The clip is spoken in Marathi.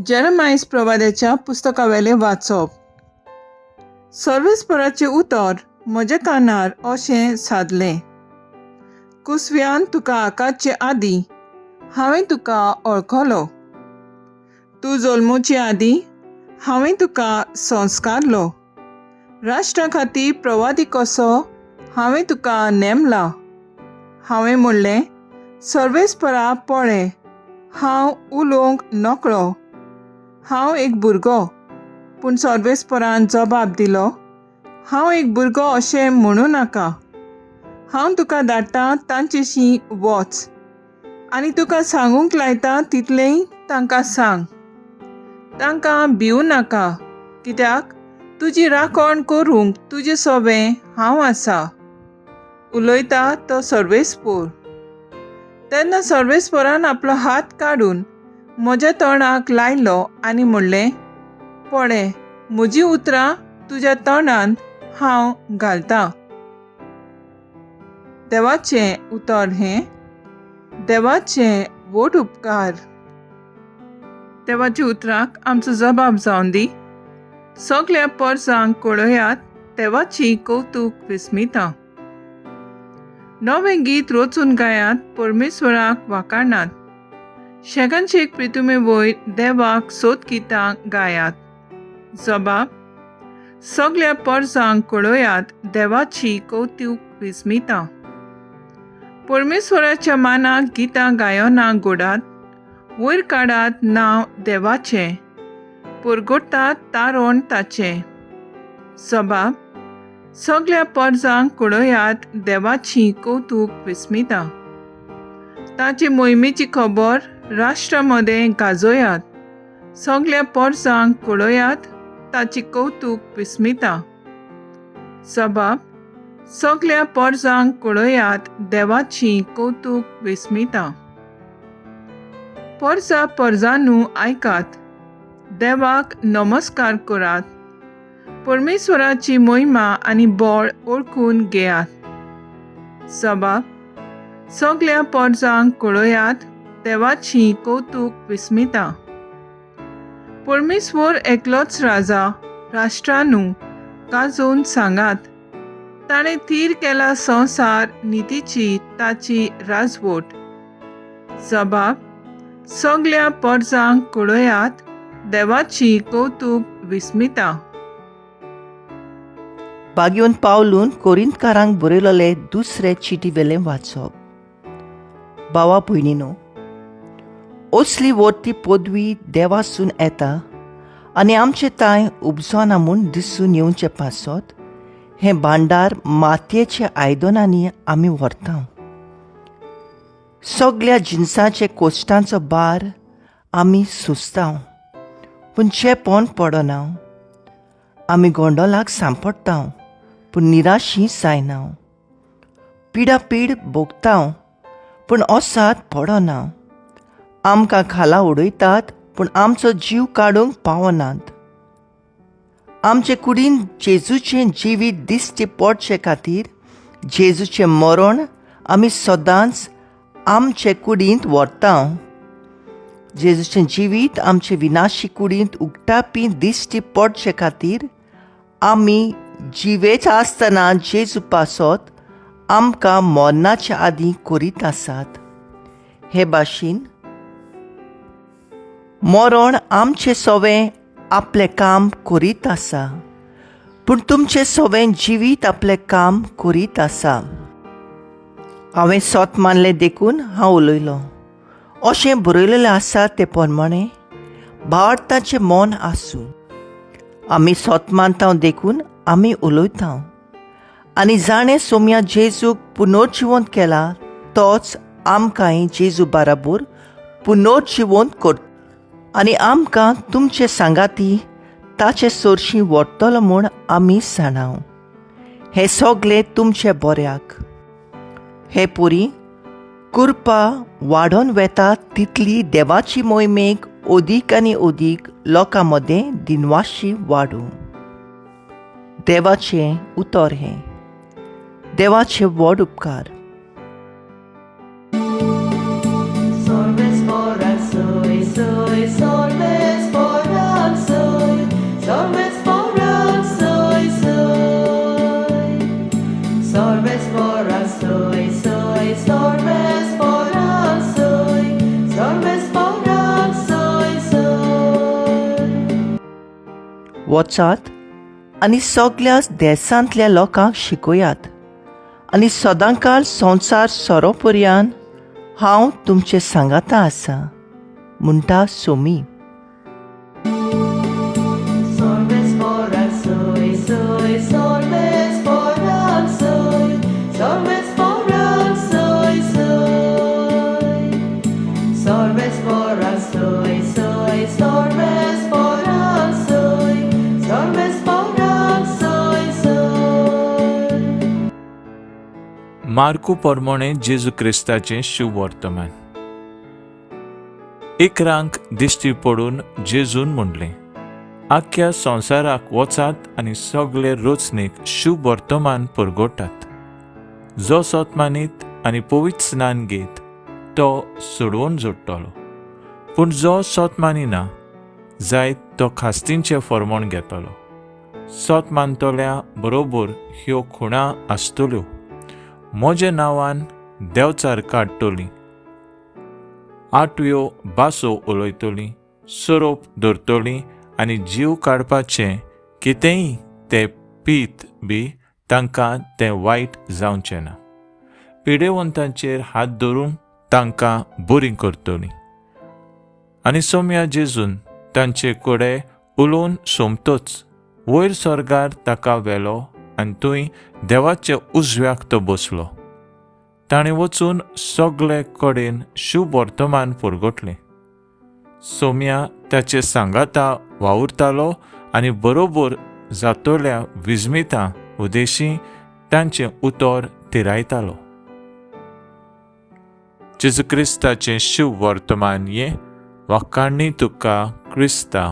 जेरेमायस प्रवाद्याच्या पुस्तकावेले वाचप. सर्वेस्पराचे उतर म्हजे कानार अशें सादलें. कुसव्यान तुका आकाचे आदी हांवें तुका वळखलो. तूं जल्मोचे आदी हांवें तुका संस्कारलो. राष्ट्रा खातीर प्रवादी कसो हांवें तुका नेमला. हांवें म्हणलें, सर्वेस्परा पळय, हांव उलोवंक नकळो. हांव एक भुरगो. पूण सर्वेस्परान जबाब दिलो, हांव एक भुरगो अशें म्हणूं नाका. हांव तुका धाडटां तांचेशी वच, आनी तुका सांगूंक लायता तितलेंय तांकां सांग. तांकां भिवू नाका, कित्याक तुजी राखण करूंक तुजें सोबें हांव आसा. उलयता तो सर्वेस्पर. तेन्ना सर्वेस्परान आपलो हात काडून म्हज्या तोंडाक लायलो आनी म्हणलें, पळय, म्हजीं उतरां तुज्या तोंडांत हांव घालतां. देवाचें उतर हें. देवाचें व्हड उपकार. देवाच्या उतराक आमचो जबाब जावन दी. सगळ्या परजांक कळयात देवाची कौतूक विस्मितां. नवें गीत रचून गायात, परमेश्वराक वाखाणात. शेगांचेक प्रितुमे वयर देवाक सोत गितां गायात. जबाब. सगळ्या परजांक कळयात देवाची कौतूक विस्मितां. परमेश्वराच्या मानाक गितां गायना गोडात. वयर काडात नांव देवाचें. परगोडटात तारण ताचें. जबाब. सगळ्या परजांक कळयात देवाची कौतूक विस्मितां. ताचे मोहिमेची खबर राष्ट्रामध्ये गाजोयात. सगळ्या परजांक कळयात ताची कौतूक विस्मितां. जबाब. सगळ्या परजांक कळयात देवाची कौतूक विस्मितां. परजा परजांनू आयकात. देवाक नमस्कार करात. परमेश्वराची महिमा आनी बळ ओळखून घेयात. जबाब. सगळ्या परजांक कळयात देवाची कौतूक विस्मितां. परमेश्वर एकलोच राजा. राष्ट्रांनू गाजोवन सांगात. ताणें थीर केला संवसार नितीची ताची राजवट. जबाब. सगळ्या परजांक कळयात देवाची कौतूक विस्मितां. बागयोन पावलून कोरिंतकारांक बरयलोले दुसरे चिटीवेलें वाचप. भावा भयणीनो, असली व्हडली पदवी देवासून येता आनी आमचे ताय उपजना म्हूण दिसून येवचे पासत हें भांडार मातयेच्या आयदनांनी आमी व्हरता. सगळ्या जिन्साचे कोश्टांचो भार आमी सुस्ताव, पूण चेपण पडना. आमी गोंडोलाक सांपडटाव, पूण निराशी जायना. पिडापीड भोगताव, पूण ओसाद पडना. आमकां खाला उडयतात, पूण आमचो जीव काडूंक पावनात. आमचे कुडीन जेजूचें जिवीत दिश्टी पडचे खातीर जेजूचें मरण आमी सदांच आमचे कुडींत व्हरताव. जेजूचें जिवीत आमचे विनाशी कुडींत उक्तापी दिश्टी पडचे खातीर आमी जिवेच आसतना जेजू पासत आमकां मरणाच्या आदीं करीत आसात. हे भाशेन मरण आमचें सोवें आपलें काम करीत आसा, पूण तुमचें सोवें जिवीत आपलें काम करीत आसा. हांवें सोत मानलें देखून हांव उलयलों. अशें बरयलेलें आसा ते प्रमाणें भावार्थाचें मन आसूं. आमी सोत मानतांव देखून आमी उलयतांव. आनी जाणें सोम्या जेजूक पुनर्जिवंत केला तोच आमकांय जेजू बाराबर पुनर्जिवंत करता. आनी आमकां तुमचे सांगाती ताचे सोरशीं व्हरतलो म्हूण आमी जाणाव. हें सगळें तुमचे बऱ्याक. हे पोरी, कृपा वाडोन वेता तितली देवाची मोहिमेक ओदीक आनी ओदीक लोकां मदें दिनवाशी वाडूं. देवाचें उतर हें. देवाचे व्हड उपकार. Sorbes por soy, sorbes Salves fora soy, soy, salves fora soy, salves fora soy, soy. वचात आनी सगळ्या देशांतल्या लोकांक शिकयात आनी सदांकाळ संवसार सोरोपर्यान हांव तुमचे सांगाता आसा म्हणटा Somi. Salves fora soy, soy, salves fora soy, salves fora soy, soy. Salves fora soy, soy, salves fora soy, salves fora soy, soy. मार्कू पोरमोणे जेजू क्रिस्ताचें शुभ वर्तमान. एक रांक दिश्टी पडून जेजून म्हणलें, आख्या संवसाराक वचात आनी सगळे रोचणेक शुभ वर्तमान परगोटात. जो सतमानीत आनी पवित्र स्नान घेत तो सोडवून जोडटलो, पूण जो सतमानिना जायत तो खास्तींचें फर्मोण घेतलो. सत मानतल्या बरोबर ह्यो खुणा आसतल्यो. म्हज्या नांवान देंवचार काडटलीं, आठव्यो भासो उलयतलीं, सोरोप धरतलीं आनी जीव काडपाचें कितेंय ते पीत बी तांकां तें वायट जावचें ना. पिडेवंतांचेर हात धरून तांकां बरीं करतलीं. आनी सोम्या जेजून तांचे कडेन उलोवन सोमतोच वयर स्वर्गार ताका व्हेलो आनी थंय देवाचे उजव्याक तो बसलो. ताणें वचून सगळे कडेन शुभ वर्तमान परगटलें. सोम्या ताचे सांगाता वावुरतालो आनी बरोबर जातोल्या विजमितां उदेशी तांचें उतर थिरायतालो. जेजू क्रिस्ताचें शुभ वर्तमान हें वाखाणणी तुका क्रिस्ता.